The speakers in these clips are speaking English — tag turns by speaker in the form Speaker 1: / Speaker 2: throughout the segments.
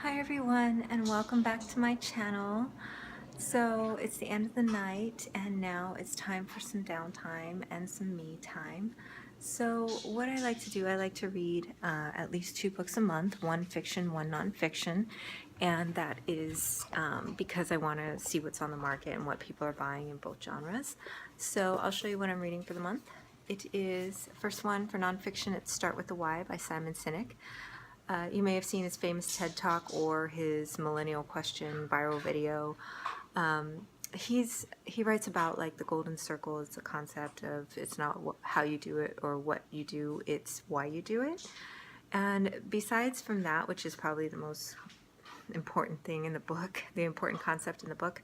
Speaker 1: Hi everyone, and welcome back to my channel. So it's the end of the night and now it's time for some downtime and some me time. So what I like to do, I like to read at least 2 books a month, one fiction, one nonfiction, and that is because I want to see what's on the market and what people are buying in both genres. So I'll show you what I'm reading for the month. It is, first one for nonfiction, it's Start With The Why by Simon Sinek. You may have seen his famous TED Talk or his Millennial Question viral video. He writes about like the golden circle. It's a concept of it's not how you do it or what you do, it's why you do it. And besides from that, which is probably the most important thing in the book, the important concept in the book,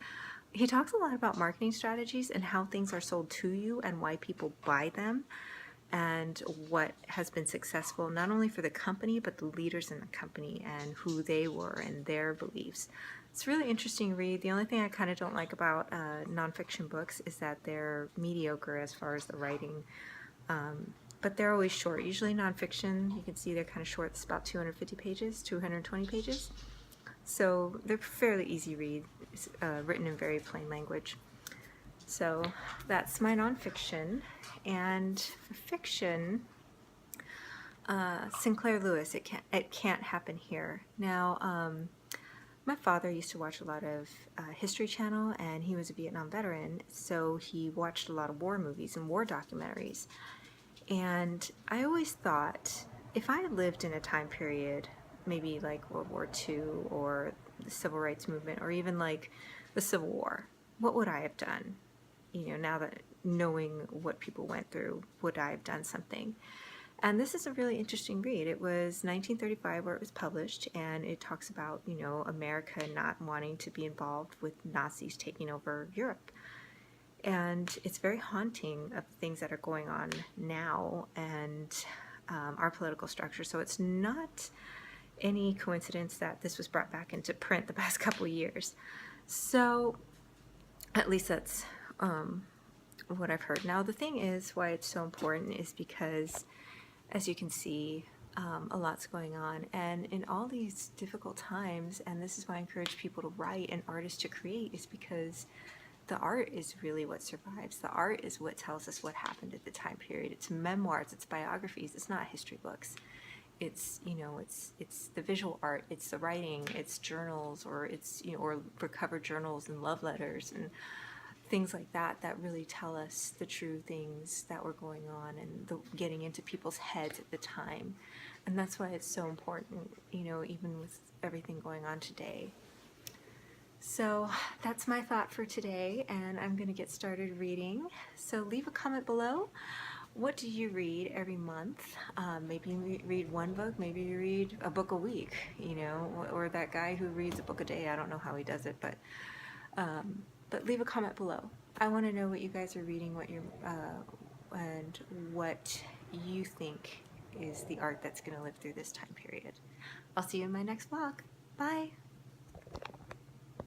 Speaker 1: he talks a lot about marketing strategies and how things are sold to you and why people buy them, and what has been successful not only for the company but the leaders in the company and who they were and their beliefs. It's a really interesting read. The only thing I kind of don't like about nonfiction books is that they're mediocre as far as the writing, but they're always short. Usually nonfiction, you can see they're kind of short. It's about 250 pages, 220 pages. So they're fairly easy read, written in very plain language. So that's my nonfiction. And for fiction, Sinclair Lewis, It Can't Happen Here. Now, my father used to watch a lot of History Channel, and he was a Vietnam veteran, so he watched a lot of war movies and war documentaries. And I always thought, if I lived in a time period, maybe like World War II or the Civil Rights Movement, or even like the Civil War, what would I have done? You know, now that knowing what people went through, would I have done something? And this is a really interesting read. It was 1935 where it was published, and it talks about, you know, America not wanting to be involved with Nazis taking over Europe. And it's very haunting of things that are going on now and our political structure. So it's not any coincidence that this was brought back into print the past couple years. So at least that's what I've heard. Now the thing is, why it's so important is because, as you can see, a lot's going on, and in all these difficult times, and this is why I encourage people to write and artists to create, is because the art is really what survives. The art is what tells us what happened at the time period. It's memoirs, it's biographies, it's not history books. It's, you know, it's the visual art, it's the writing, it's journals, or it's, you know, or recovered journals and love letters and things like that that really tell us the true things that were going on and getting into people's heads at the time. And that's why it's so important, you know, even with everything going on today. So that's my thought for today, and I'm going to get started reading. So leave a comment below. What do you read every month? Maybe you read one book, maybe you read a book a week, you know, or that guy who reads a book a day. I don't know how he does it, but leave a comment below. I want to know what you guys are reading, what you're, and what you think is the art that's going to live through this time period. I'll see you in my next vlog. Bye!